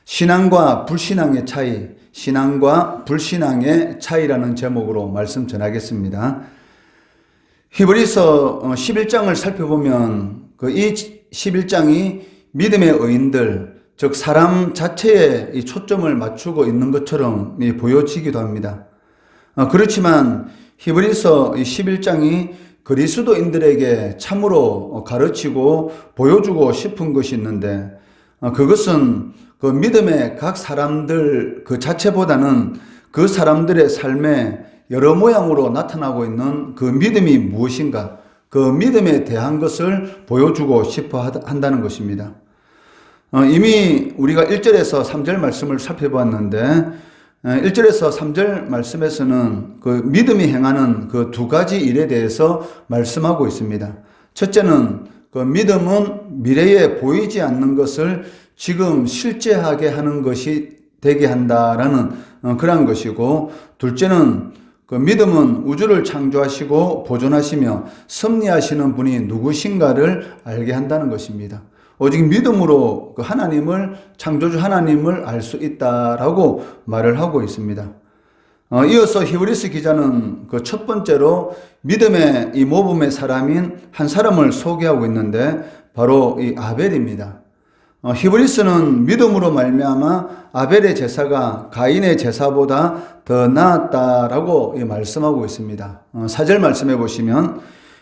신앙과 불신앙의 차이, 신앙과 불신앙의 차이라는 제목으로 말씀 전하겠습니다. 히브리서 11장을 살펴보면 이 11장이 믿음의 의인들, 즉 사람 자체에 이 초점을 맞추고 있는 것처럼 보여지기도 합니다. 그렇지만 히브리서 11장이 그리스도인들에게 참으로 가르치고 보여주고 싶은 것이 있는데, 그것은 그 믿음의 각 사람들 그 자체보다는 그 사람들의 삶에 여러 모양으로 나타나고 있는 그 믿음이 무엇인가, 그 믿음에 대한 것을 보여주고 싶어 한다는 것입니다. 이미 우리가 1절에서 3절 말씀을 살펴보았는데, 1절에서 3절 말씀에서는 그 믿음이 행하는 그 두 가지 일에 대해서 말씀하고 있습니다. 첫째는 그 믿음은 미래에 보이지 않는 것을 지금 실제하게 하는 것이 되게 한다라는 그런 것이고, 둘째는 그 믿음은 우주를 창조하시고 보존하시며 섭리하시는 분이 누구신가를 알게 한다는 것입니다. 오직 믿음으로 그 하나님을, 창조주 하나님을 알 수 있다라고 말을 하고 있습니다. 이어서 히브리서 기자는 그 첫 번째로 믿음의 이 모범의 사람인 한 사람을 소개하고 있는데, 바로 이 아벨입니다. 히브리서는 믿음으로 말미암아 아벨의 제사가 가인의 제사보다 더 나았다라고 말씀하고 있습니다. 4절 말씀해 보시면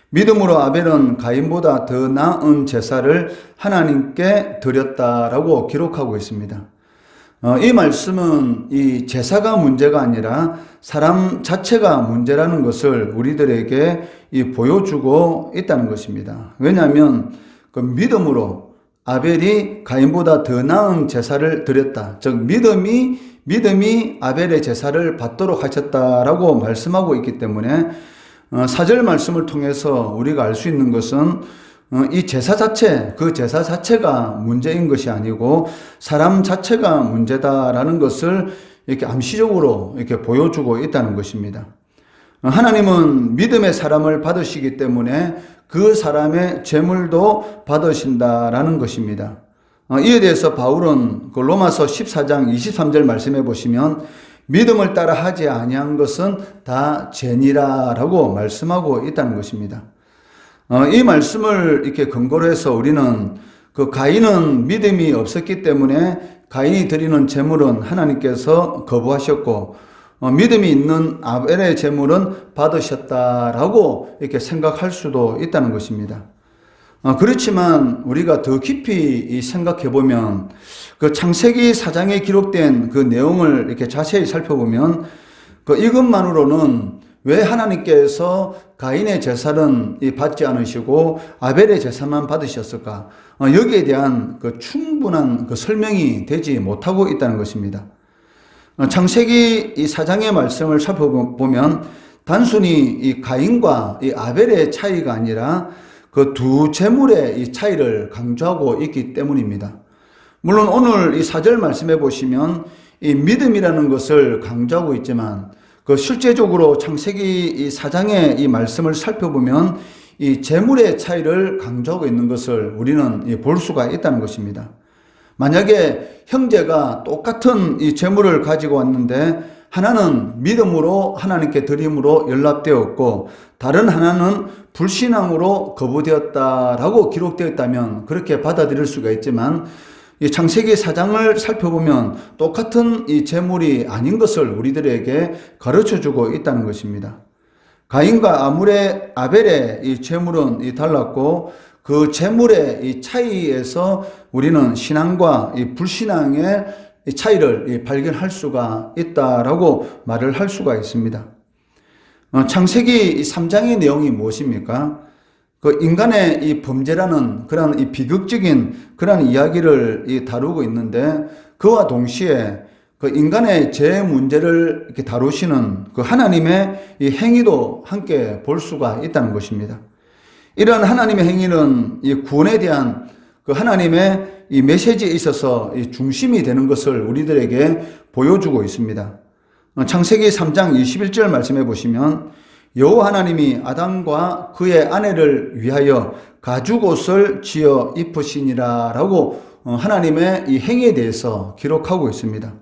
믿음으로 아벨은 가인보다 더 나은 제사를 하나님께 드렸다라고 기록하고 있습니다. 이 말씀은 이 제사가 문제가 아니라 사람 자체가 문제라는 것을 우리들에게 보여주고 있다는 것입니다. 왜냐하면 그 믿음으로 아벨이 가인보다 더 나은 제사를 드렸다. 즉 믿음이 아벨의 제사를 받도록 하셨다라고 말씀하고 있기 때문에 4절 말씀을 통해서 우리가 알 수 있는 것은 이 제사 자체, 그 제사 자체가 문제인 것이 아니고 사람 자체가 문제다라는 것을 이렇게 암시적으로 이렇게 보여주고 있다는 것입니다. 하나님은 믿음의 사람을 받으시기 때문에 그 사람의 재물도 받으신다라는 것입니다. 이에 대해서 바울은 그 로마서 14장 23절 말씀해 보시면 믿음을 따라 하지 아니한 것은 다 죄니라라고 말씀하고 있다는 것입니다. 이 말씀을 이렇게 근거로 해서 우리는 그 가인은 믿음이 없었기 때문에 가인이 드리는 제물은 하나님께서 거부하셨고, 믿음이 있는 아벨의 제물은 받으셨다라고 이렇게 생각할 수도 있다는 것입니다. 그렇지만 우리가 더 깊이 생각해 보면 그 창세기 4장에 기록된 그 내용을 이렇게 자세히 살펴보면 이것만으로는 왜 하나님께서 가인의 제사는 받지 않으시고 아벨의 제사만 받으셨을까? 여기에 대한 그 충분한 그 설명이 되지 못하고 있다는 것입니다. 창세기 이 4장의 말씀을 살펴보면 단순히 이 가인과 이 아벨의 차이가 아니라 그 두 제물의 이 차이를 강조하고 있기 때문입니다. 물론 오늘 이 4절 말씀해 보시면 이 믿음이라는 것을 강조하고 있지만, 그 실제적으로 창세기 이 4장의 이 말씀을 살펴보면 이 제물의 차이를 강조하고 있는 것을 우리는 볼 수가 있다는 것입니다. 만약에 형제가 똑같은 이 제물을 가지고 왔는데 하나는 믿음으로 하나님께 드림으로 연락되었고 다른 하나는 불신앙으로 거부되었다라고 기록되어 있다면 그렇게 받아들일 수가 있지만, 이 창세기 4장을 살펴보면 똑같은 이 제물이 아닌 것을 우리들에게 가르쳐주고 있다는 것입니다. 가인과 아벨의 이 제물은 달랐고, 그 제물의 이 차이에서 우리는 신앙과 이 불신앙의 이 차이를 발견할 수가 있다라고 말을 할 수가 있습니다. 창세기 3장의 내용이 무엇입니까? 그 인간의 이 범죄라는 그런 이 비극적인 그런 이야기를 다루고 있는데, 그와 동시에 그 인간의 죄 문제를 이렇게 다루시는 그 하나님의 이 행위도 함께 볼 수가 있다는 것입니다. 이러한 하나님의 행위는 이 구원에 대한 그 하나님의 이 메시지에 있어서 이 중심이 되는 것을 우리들에게 보여주고 있습니다. 창세기 3장 21절 말씀해 보시면 여호와 하나님이 아담과 그의 아내를 위하여 가죽옷을 지어 입으시니라 라고 하나님의 이 행위에 대해서 기록하고 있습니다.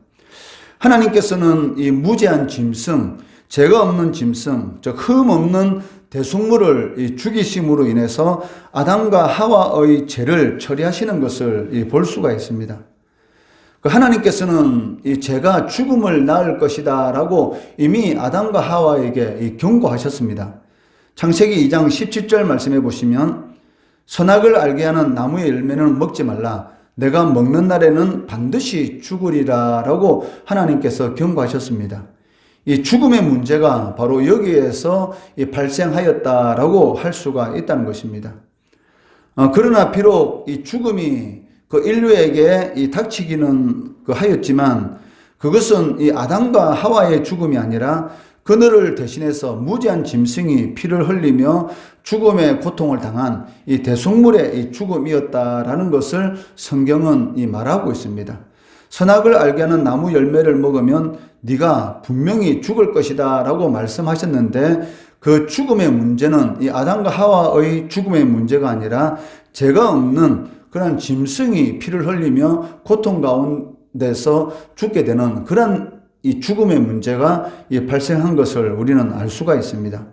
하나님께서는 이 무죄한 짐승, 죄가 없는 짐승, 즉 흠 없는 대속물을 죽이심으로 인해서 아담과 하와의 죄를 처리하시는 것을 볼 수가 있습니다. 하나님께서는 이 죄가 죽음을 낳을 것이다 라고 이미 아담과 하와에게 경고하셨습니다. 창세기 2장 17절 말씀해 보시면 선악을 알게 하는 나무의 열매는 먹지 말라. 내가 먹는 날에는 반드시 죽으리라 라고 하나님께서 경고하셨습니다. 이 죽음의 문제가 바로 여기에서 발생하였다라고 할 수가 있다는 것입니다. 그러나 비록 이 죽음이 그 인류에게 닥치기는 하였지만 그것은 이 아담과 하와의 죽음이 아니라 그들을 대신해서 무죄한 짐승이 피를 흘리며 죽음의 고통을 당한 이 대속물의 이 죽음이었다라는 것을 성경은 말하고 있습니다. 선악을 알게 하는 나무 열매를 먹으면 네가 분명히 죽을 것이다 라고 말씀하셨는데 그 죽음의 문제는 이 아담과 하와의 죽음의 문제가 아니라 죄가 없는 그런 짐승이 피를 흘리며 고통 가운데서 죽게 되는 그런 이 죽음의 문제가 발생한 것을 우리는 알 수가 있습니다.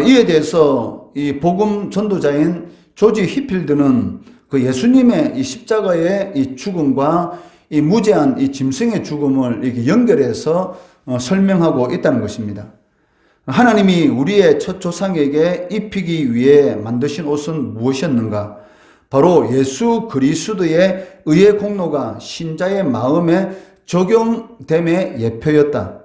이에 대해서 이 복음 전도자인 조지 휘필드는 그 예수님의 이 십자가의 이 죽음과 이 무죄한 이 짐승의 죽음을 이렇게 연결해서 설명하고 있다는 것입니다. 하나님이 우리의 첫 조상에게 입히기 위해 만드신 옷은 무엇이었는가? 바로 예수 그리스도의 의의 공로가 신자의 마음에 적용됨의 예표였다.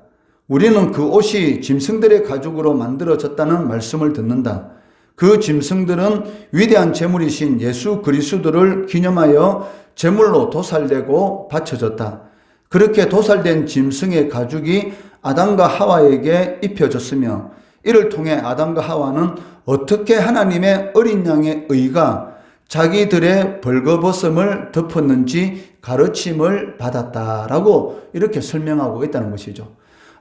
우리는 그 옷이 짐승들의 가죽으로 만들어졌다는 말씀을 듣는다. 그 짐승들은 위대한 제물이신 예수 그리스도를 기념하여 제물로 도살되고 바쳐졌다. 그렇게 도살된 짐승의 가죽이 아담과 하와에게 입혀졌으며 이를 통해 아담과 하와는 어떻게 하나님의 어린 양의 의가 자기들의 벌거벗음을 덮었는지 가르침을 받았다라고 이렇게 설명하고 있다는 것이죠.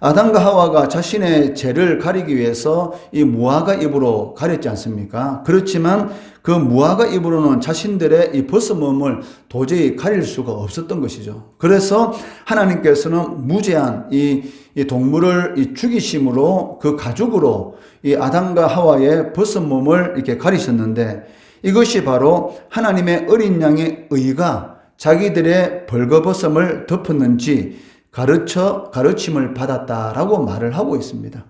아담과 하와가 자신의 죄를 가리기 위해서 이 무화과 잎으로 가렸지 않습니까? 그렇지만 그 무화과 잎으로는 자신들의 이 벗어몸을 도저히 가릴 수가 없었던 것이죠. 그래서 하나님께서는 무죄한 이 동물을 죽이심으로 그 가죽으로 이 아담과 하와의 벗어몸을 이렇게 가리셨는데 이것이 바로 하나님의 어린 양의 의가 자기들의 벌거벗음을 덮었는지 가르침을 받았다라고 말을 하고 있습니다.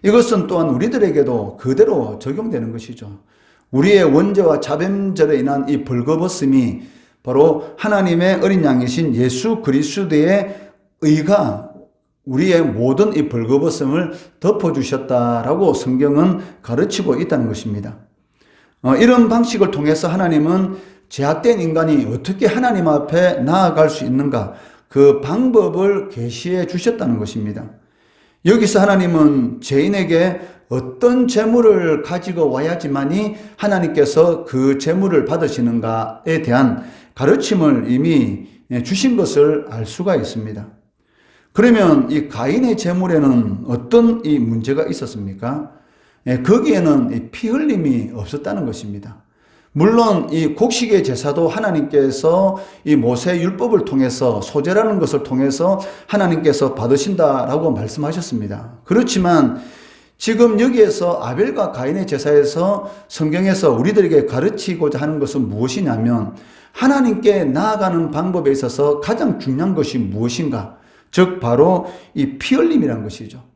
이것은 또한 우리들에게도 그대로 적용되는 것이죠. 우리의 원죄와 자범죄로 인한 이 벌거벗음이 바로 하나님의 어린 양이신 예수 그리스도의 의가 우리의 모든 이 벌거벗음을 덮어주셨다라고 성경은 가르치고 있다는 것입니다. 이런 방식을 통해서 하나님은 죄악된 인간이 어떻게 하나님 앞에 나아갈 수 있는가 그 방법을 계시해 주셨다는 것입니다. 여기서 하나님은 죄인에게 어떤 재물을 가지고 와야지만이 하나님께서 그 재물을 받으시는가에 대한 가르침을 이미 주신 것을 알 수가 있습니다. 그러면 이 가인의 재물에는 어떤 이 문제가 있었습니까? 거기에는 이 피 흘림이 없었다는 것입니다. 물론 이 곡식의 제사도 하나님께서 이 모세 율법을 통해서 소제라는 것을 통해서 하나님께서 받으신다라고 말씀하셨습니다. 그렇지만 지금 여기에서 아벨과 가인의 제사에서 성경에서 우리들에게 가르치고자 하는 것은 무엇이냐면 하나님께 나아가는 방법에 있어서 가장 중요한 것이 무엇인가? 즉 바로 이 피 흘림이라는 것이죠.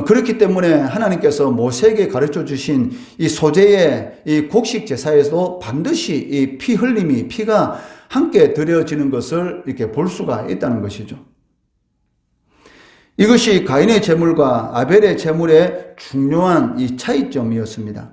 그렇기 때문에 하나님께서 모세에게 가르쳐 주신 이 소제의 이 곡식 제사에서도 반드시 이 피 흘림이 피가 함께 드려지는 것을 이렇게 볼 수가 있다는 것이죠. 이것이 가인의 제물과 아벨의 제물의 중요한 이 차이점이었습니다.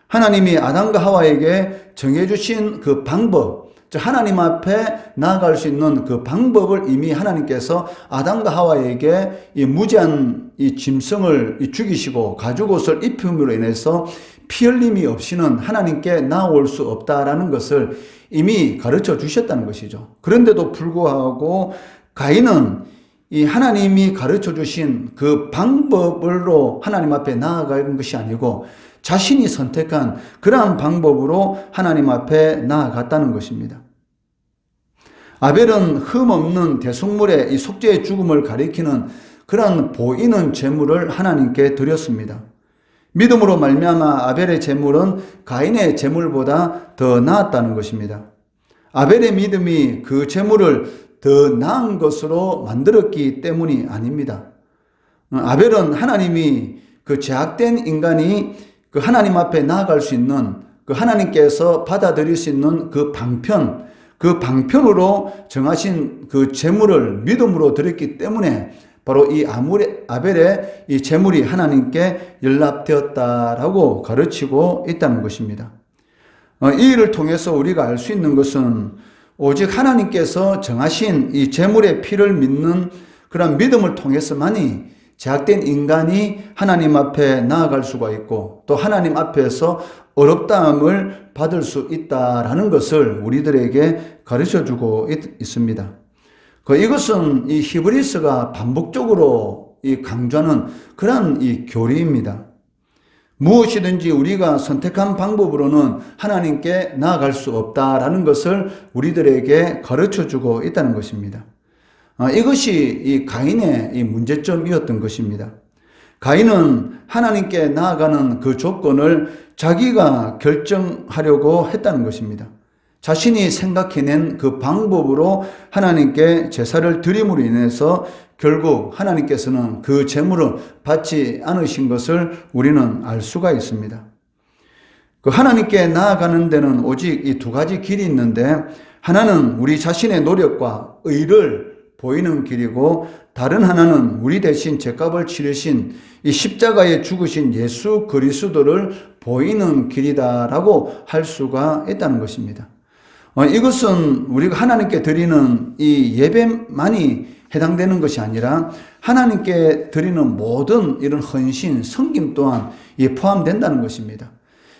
하나님이 아담과 하와에게 정해주신 그 방법, 즉 하나님 앞에 나아갈 수 있는 그 방법을 이미 하나님께서 아담과 하와에게 이 무죄한 이 짐승을 죽이시고 가죽옷을 입힘으로 인해서 피 흘림이 없이는 하나님께 나아올 수 없다라는 것을 이미 가르쳐 주셨다는 것이죠. 그런데도 불구하고 가인은 이 하나님이 가르쳐 주신 그 방법으로 하나님 앞에 나아가는 것이 아니고 자신이 선택한 그러한 방법으로 하나님 앞에 나아갔다는 것입니다. 아벨은 흠없는 대속물의 이 속죄의 죽음을 가리키는 그러한 보이는 제물을 하나님께 드렸습니다. 믿음으로 말미암아 아벨의 제물은 가인의 제물보다 더 나았다는 것입니다. 아벨의 믿음이 그 제물을 더 나은 것으로 만들었기 때문이 아닙니다. 아벨은 하나님이 그 죄악된 인간이 그 하나님 앞에 나아갈 수 있는 그 하나님께서 받아들일 수 있는 그 방편으로 정하신 그 제물을 믿음으로 드렸기 때문에 바로 이 아벨의 이 제물이 하나님께 연락되었다라고 가르치고 있다는 것입니다. 이 일을 통해서 우리가 알 수 있는 것은 오직 하나님께서 정하신 이 제물의 피를 믿는 그런 믿음을 통해서만이 죄악된 인간이 하나님 앞에 나아갈 수가 있고 또 하나님 앞에서 어렵다함을 받을 수 있다라는 것을 우리들에게 가르쳐주고 있습니다. 이것은 이 히브리서가 반복적으로 강조하는 그런 이 교리입니다. 무엇이든지 우리가 선택한 방법으로는 하나님께 나아갈 수 없다라는 것을 우리들에게 가르쳐주고 있다는 것입니다. 이것이 이 가인의 이 문제점이었던 것입니다. 가인은 하나님께 나아가는 그 조건을 자기가 결정하려고 했다는 것입니다. 자신이 생각해낸 그 방법으로 하나님께 제사를 드림으로 인해서 결국 하나님께서는 그 제물을 받지 않으신 것을 우리는 알 수가 있습니다. 그 하나님께 나아가는 데는 오직 이 두 가지 길이 있는데 하나는 우리 자신의 노력과 의를 보이는 길이고 다른 하나는 우리 대신 죄값을 치르신 이 십자가에 죽으신 예수 그리스도를 보이는 길이다라고 할 수가 있다는 것입니다. 이것은 우리가 하나님께 드리는 이 예배만이 해당되는 것이 아니라 하나님께 드리는 모든 이런 헌신, 섬김 또한 포함된다는 것입니다.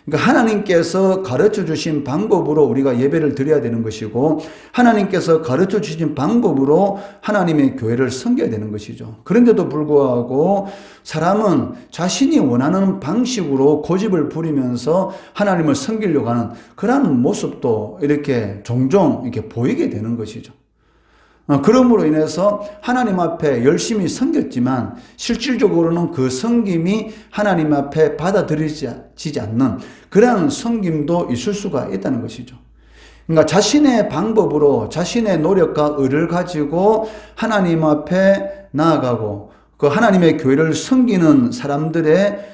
그러니까 하나님께서 가르쳐 주신 방법으로 우리가 예배를 드려야 되는 것이고 하나님께서 가르쳐 주신 방법으로 하나님의 교회를 섬겨야 되는 것이죠. 그런데도 불구하고 사람은 자신이 원하는 방식으로 고집을 부리면서 하나님을 섬기려고 하는 그러한 모습도 이렇게 종종 이렇게 보이게 되는 것이죠. 그러므로 인해서 하나님 앞에 열심히 섬겼지만 실질적으로는 그 섬김이 하나님 앞에 받아들여지지 않는 그런 섬김도 있을 수가 있다는 것이죠. 그러니까 자신의 방법으로 자신의 노력과 의를 가지고 하나님 앞에 나아가고 그 하나님의 교회를 섬기는 사람들의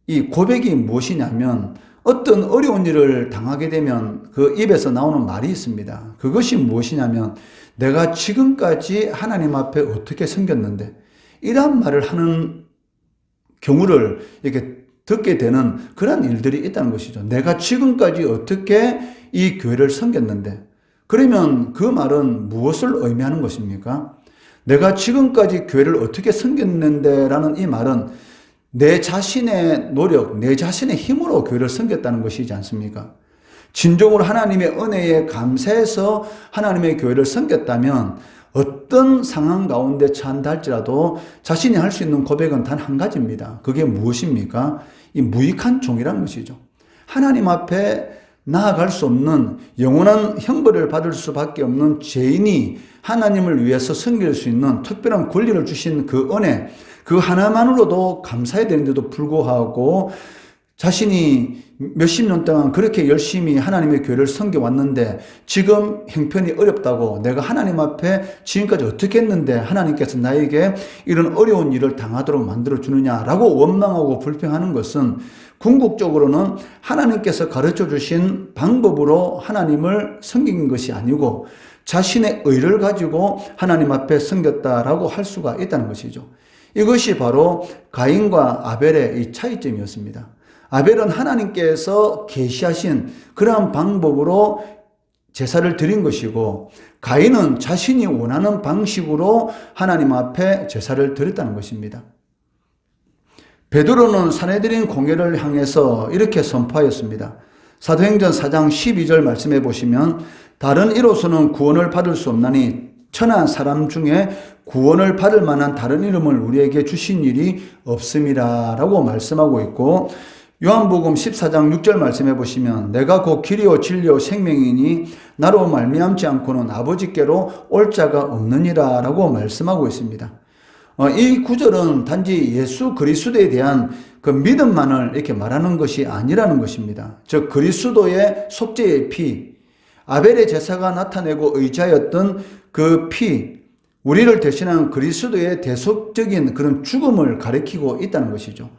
이 고백이 무엇이냐면 어떤 어려운 일을 당하게 되면 그 입에서 나오는 말이 있습니다. 그것이 무엇이냐면 내가 지금까지 하나님 앞에 어떻게 섬겼는데 이런 말을 하는 경우를 이렇게 듣게 되는 그런 일들이 있다는 것이죠. 내가 지금까지 어떻게 이 교회를 섬겼는데 그러면 그 말은 무엇을 의미하는 것입니까? 내가 지금까지 교회를 어떻게 섬겼는데 라는 이 말은 내 자신의 노력, 내 자신의 힘으로 교회를 섬겼다는 것이지 않습니까? 진정으로 하나님의 은혜에 감사해서 하나님의 교회를 섬겼다면 어떤 상황 가운데 처한다 할지라도 자신이 할 수 있는 고백은 단 한 가지입니다. 그게 무엇입니까? 이 무익한 종이라는 것이죠. 하나님 앞에 나아갈 수 없는 영원한 형벌을 받을 수밖에 없는 죄인이 하나님을 위해서 섬길 수 있는 특별한 권리를 주신 그 은혜, 그 하나만으로도 감사해야 되는데도 불구하고 자신이 몇십 년 동안 그렇게 열심히 하나님의 교회를 섬겨왔는데 지금 형편이 어렵다고 내가 하나님 앞에 지금까지 어떻게 했는데 하나님께서 나에게 이런 어려운 일을 당하도록 만들어주느냐라고 원망하고 불평하는 것은 궁극적으로는 하나님께서 가르쳐 주신 방법으로 하나님을 섬긴 것이 아니고 자신의 의를 가지고 하나님 앞에 섬겼다라고 할 수가 있다는 것이죠. 이것이 바로 가인과 아벨의 이 차이점이었습니다. 아벨은 하나님께서 계시하신 그러한 방법으로 제사를 드린 것이고 가인은 자신이 원하는 방식으로 하나님 앞에 제사를 드렸다는 것입니다. 베드로는 산헤드린 공회를 향해서 이렇게 선포하였습니다. 사도행전 4장 12절 말씀해 보시면 다른 이로서는 구원을 받을 수 없나니 천한 사람 중에 구원을 받을 만한 다른 이름을 우리에게 주신 일이 없음이라 라고 말씀하고 있고 요한복음 14장 6절 말씀해 보시면 내가 곧 길이요 진리요 생명이니 나로 말미암지 않고는 아버지께로 올 자가 없느니라 라고 말씀하고 있습니다. 이 구절은 단지 예수 그리스도에 대한 그 믿음만을 이렇게 말하는 것이 아니라는 것입니다. 즉 그리스도의 속죄의 피, 아벨의 제사가 나타내고 의지하였던 그 피, 우리를 대신한 그리스도의 대속적인 그런 죽음을 가리키고 있다는 것이죠.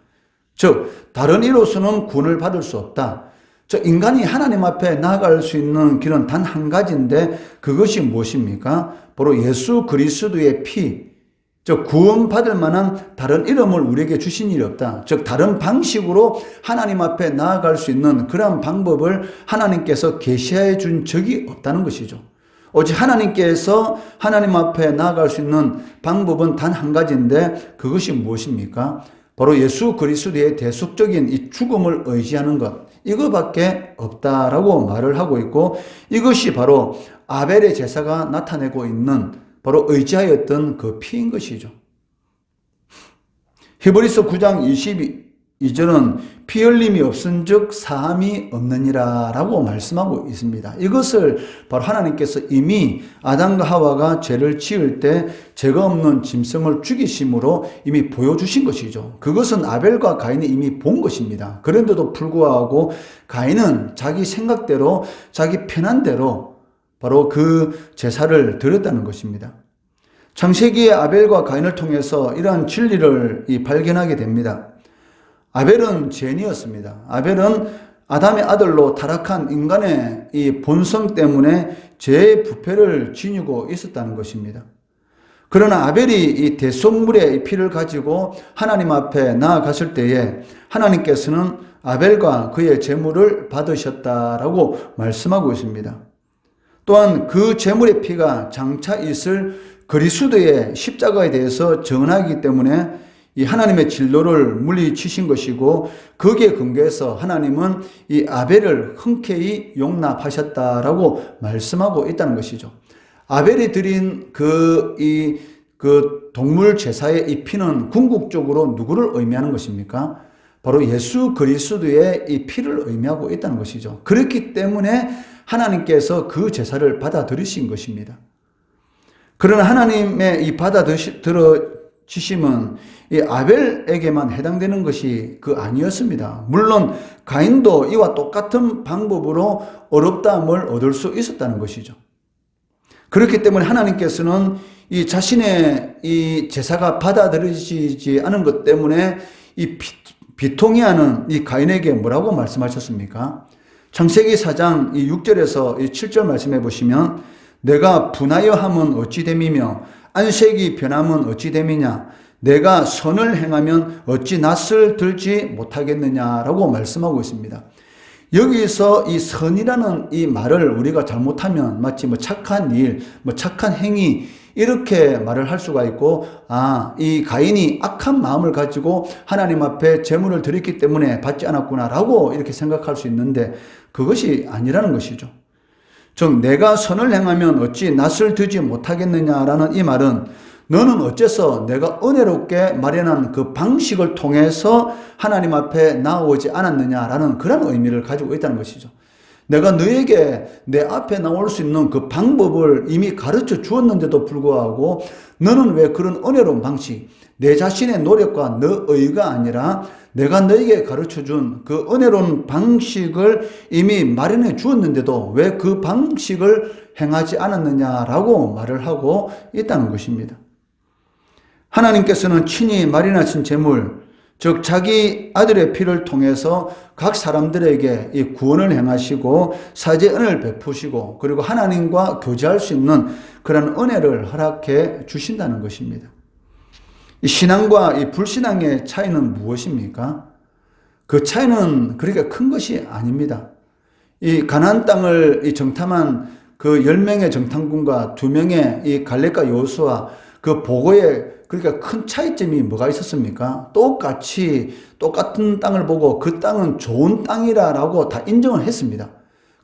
즉 다른 이로서는 구원을 받을 수 없다. 즉 인간이 하나님 앞에 나아갈 수 있는 길은 단 한 가지인데 그것이 무엇입니까? 바로 예수 그리스도의 피, 즉 구원받을 만한 다른 이름을 우리에게 주신 일이 없다. 즉 다른 방식으로 하나님 앞에 나아갈 수 있는 그러한 방법을 하나님께서 계시해 준 적이 없다는 것이죠. 오직 하나님께서 하나님 앞에 나아갈 수 있는 방법은 단 한 가지인데 그것이 무엇입니까? 바로 예수 그리스도의 대속적인 이 죽음을 의지하는 것, 이거밖에 없다라고 말을 하고 있고, 이것이 바로 아벨의 제사가 나타내고 있는 바로 의지하였던 그 피인 것이죠. 히브리서 9장 22절은 피 흘림이 없은즉 사함이 없느니라 라고 말씀하고 있습니다. 이것을 바로 하나님께서 이미 아담과 하와가 죄를 지을 때 죄가 없는 짐승을 죽이심으로 이미 보여주신 것이죠. 그것은 아벨과 가인이 이미 본 것입니다. 그런데도 불구하고 가인은 자기 생각대로 자기 편한대로 바로 그 제사를 드렸다는 것입니다. 창세기의 아벨과 가인을 통해서 이러한 진리를 발견하게 됩니다. 아벨은 죄인이었습니다. 아벨은 아담의 아들로 타락한 인간의 이 본성 때문에 죄의 부패를 지니고 있었다는 것입니다. 그러나 아벨이 이 대속물의 피를 가지고 하나님 앞에 나아갔을 때에 하나님께서는 아벨과 그의 제물을 받으셨다라고 말씀하고 있습니다. 또한 그 제물의 피가 장차 있을 그리스도의 십자가에 대해서 전하기 때문에 이 하나님의 진노를 물리치신 것이고 거기에 근거해서 하나님은 이 아벨을 흔쾌히 용납하셨다라고 말씀하고 있다는 것이죠. 아벨이 드린 그 동물 제사의 이 피는 궁극적으로 누구를 의미하는 것입니까? 바로 예수 그리스도의 이 피를 의미하고 있다는 것이죠. 그렇기 때문에 하나님께서 그 제사를 받아들이신 것입니다. 그러나 하나님의 이 받아들이심은 이 아벨에게만 해당되는 것이 아니었습니다. 물론 가인도 이와 똑같은 방법으로 어렵다함을 얻을 수 있었다는 것이죠. 그렇기 때문에 하나님께서는 이 자신의 이 제사가 받아들여지지 않은 것 때문에 이 비통해하는 이 가인에게 뭐라고 말씀하셨습니까? 창세기 4장 6절에서 7절 말씀해 보시면 내가 분하여 함은 어찌 됨이며 안색이 변함은 어찌 됨이냐 내가 선을 행하면 어찌 낯을 들지 못하겠느냐라고 말씀하고 있습니다. 여기서 이 선이라는 이 말을 우리가 잘못하면 마치 착한 일, 착한 행위 이렇게 말을 할 수가 있고 이 가인이 악한 마음을 가지고 하나님 앞에 제물을 드렸기 때문에 받지 않았구나라고 이렇게 생각할 수 있는데 그것이 아니라는 것이죠. 즉 내가 선을 행하면 어찌 낯을 들지 못하겠느냐라는 이 말은 너는 어째서 내가 은혜롭게 마련한 그 방식을 통해서 하나님 앞에 나오지 않았느냐라는 그런 의미를 가지고 있다는 것이죠. 내가 너에게 내 앞에 나올 수 있는 그 방법을 이미 가르쳐 주었는데도 불구하고 너는 왜 그런 은혜로운 방식, 내 자신의 노력과 너 의가 아니라 내가 너에게 가르쳐 준 그 은혜로운 방식을 이미 마련해 주었는데도 왜 그 방식을 행하지 않았느냐라고 말을 하고 있다는 것입니다. 하나님께서는 친히 마련하신 제물, 즉 자기 아들의 피를 통해서 각 사람들에게 이 구원을 행하시고 사죄 은혜를 베푸시고 그리고 하나님과 교제할 수 있는 그런 은혜를 허락해 주신다는 것입니다. 이 신앙과 이 불신앙의 차이는 무엇입니까? 그 차이는 그렇게 큰 것이 아닙니다. 이 가나안 땅을 이 정탐한 그 10명의 정탐꾼과 2명의 이 갈렙과 여호수아 그 보고에 그러니까 큰 차이점이 뭐가 있었습니까? 똑같은 땅을 보고 그 땅은 좋은 땅이라고 다 인정을 했습니다.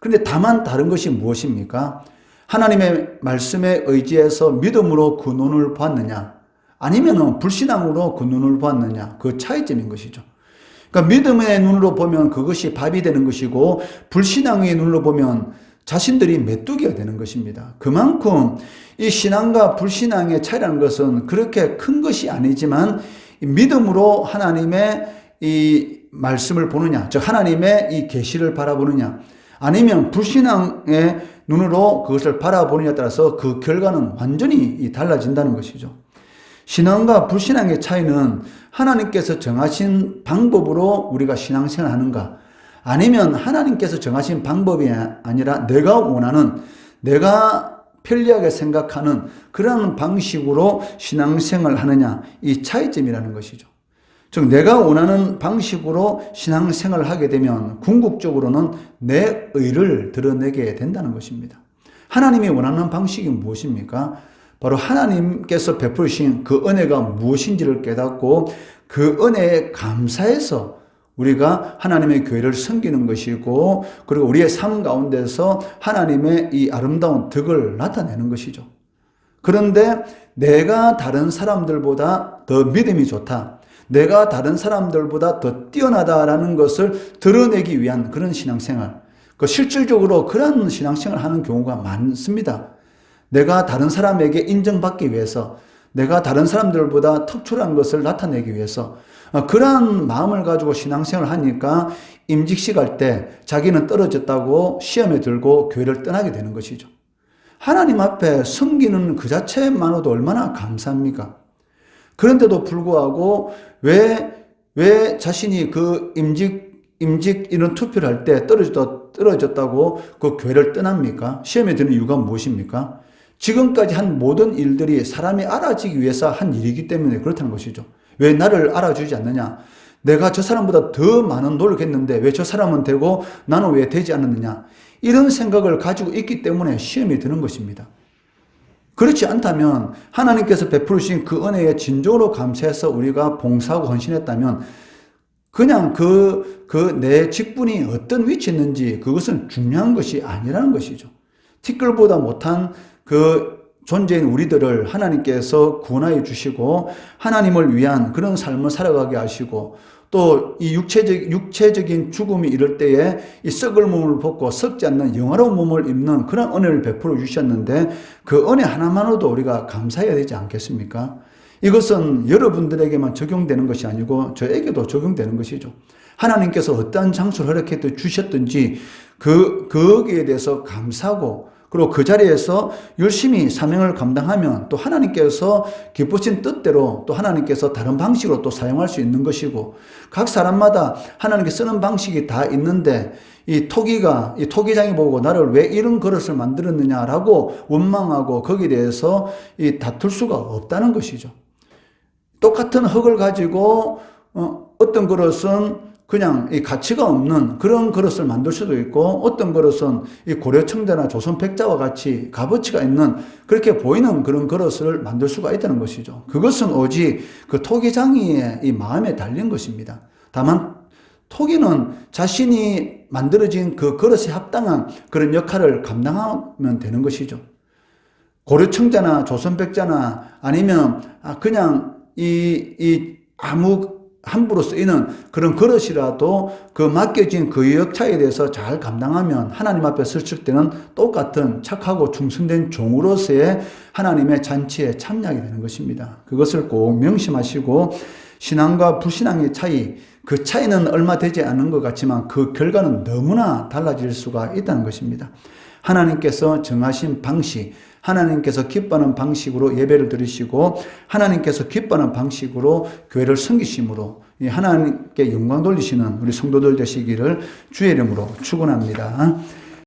그런데 다만 다른 것이 무엇입니까? 하나님의 말씀에 의지해서 믿음으로 그 눈을 보았느냐 아니면 불신앙으로 그 눈을 보았느냐 그 차이점인 것이죠. 그러니까 믿음의 눈으로 보면 그것이 밥이 되는 것이고 불신앙의 눈으로 보면 자신들이 메뚜기가 되는 것입니다. 그만큼 이 신앙과 불신앙의 차이라는 것은 그렇게 큰 것이 아니지만 믿음으로 하나님의 이 말씀을 보느냐, 즉 하나님의 이 계시를 바라보느냐, 아니면 불신앙의 눈으로 그것을 바라보느냐에 따라서 그 결과는 완전히 달라진다는 것이죠. 신앙과 불신앙의 차이는 하나님께서 정하신 방법으로 우리가 신앙생활을 하는가, 아니면 하나님께서 정하신 방법이 아니라 내가 원하는, 내가 편리하게 생각하는 그런 방식으로 신앙생활을 하느냐, 이 차이점이라는 것이죠. 즉 내가 원하는 방식으로 신앙생활을 하게 되면 궁극적으로는 내 의를 드러내게 된다는 것입니다. 하나님이 원하는 방식이 무엇입니까? 바로 하나님께서 베푸신 그 은혜가 무엇인지를 깨닫고 그 은혜에 감사해서 우리가 하나님의 교회를 섬기는 것이고, 그리고 우리의 삶 가운데서 하나님의 이 아름다운 덕을 나타내는 것이죠. 그런데 내가 다른 사람들보다 더 믿음이 좋다, 내가 다른 사람들보다 더 뛰어나다라는 것을 드러내기 위한 그런 신앙생활, 실질적으로 그런 신앙생활을 하는 경우가 많습니다. 내가 다른 사람에게 인정받기 위해서, 내가 다른 사람들보다 특출한 것을 나타내기 위해서 그러한 마음을 가지고 신앙생활을 하니까 임직식 할 때 자기는 떨어졌다고 시험에 들고 교회를 떠나게 되는 것이죠. 하나님 앞에 섬기는 그 자체만으로도 얼마나 감사합니까? 그런데도 불구하고 왜 자신이 그 임직 이런 투표를 할 때 떨어졌다고 그 교회를 떠납니까? 시험에 드는 이유가 무엇입니까? 지금까지 한 모든 일들이 사람이 알아지기 위해서 한 일이기 때문에 그렇다는 것이죠. 왜 나를 알아주지 않느냐? 내가 저 사람보다 더 많은 노력했는데 왜 저 사람은 되고 나는 왜 되지 않았느냐? 이런 생각을 가지고 있기 때문에 시험이 드는 것입니다. 그렇지 않다면 하나님께서 베푸신 그 은혜에 진정으로 감사해서 우리가 봉사하고 헌신했다면 그냥 내 직분이 어떤 위치에 있는지 그것은 중요한 것이 아니라는 것이죠. 티끌보다 못한 그 존재인 우리들을 하나님께서 구원하여 주시고 하나님을 위한 그런 삶을 살아가게 하시고, 또 이 육체적인 죽음이 이럴 때에 이 썩을 몸을 벗고 썩지 않는 영화로운 몸을 입는 그런 은혜를 베풀어 주셨는데 그 은혜 하나만으로도 우리가 감사해야 되지 않겠습니까? 이것은 여러분들에게만 적용되는 것이 아니고 저에게도 적용되는 것이죠. 하나님께서 어떠한 장소를 허락해 주셨든지 거기에 대해서 감사하고, 그리고 그 자리에서 열심히 사명을 감당하면 또 하나님께서 기쁘신 뜻대로 또 하나님께서 다른 방식으로 또 사용할 수 있는 것이고, 각 사람마다 하나님께 쓰는 방식이 다 있는데 이 토기장이 보고 나를 왜 이런 그릇을 만들었느냐라고 원망하고 거기에 대해서 다툴 수가 없다는 것이죠. 똑같은 흙을 가지고 어떤 그릇은 그냥 이 가치가 없는 그런 그릇을 만들 수도 있고, 어떤 그릇은 이 고려청자나 조선백자와 같이 값어치가 있는 그렇게 보이는 그런 그릇을 만들 수가 있다는 것이죠. 그것은 오직 그 토기장이의 이 마음에 달린 것입니다. 다만 토기는 자신이 만들어진 그 그릇에 합당한 그런 역할을 감당하면 되는 것이죠. 고려청자나 조선백자나 아니면 그냥 아무 함부로 쓰이는 그런 그릇이라도 그 맡겨진 그 역차에 대해서 잘 감당하면 하나님 앞에 설칠 때는 똑같은 착하고 충성된 종으로서의 하나님의 잔치에 참여하게 되는 것입니다. 그것을 꼭 명심하시고, 신앙과 불신앙의 차이, 그 차이는 얼마 되지 않은 것 같지만 그 결과는 너무나 달라질 수가 있다는 것입니다. 하나님께서 정하신 방식, 하나님께서 기뻐하는 방식으로 예배를 드리시고 하나님께서 기뻐하는 방식으로 교회를 섬기심으로 하나님께 영광 돌리시는 우리 성도들 되시기를 주의 이름으로 축원합니다.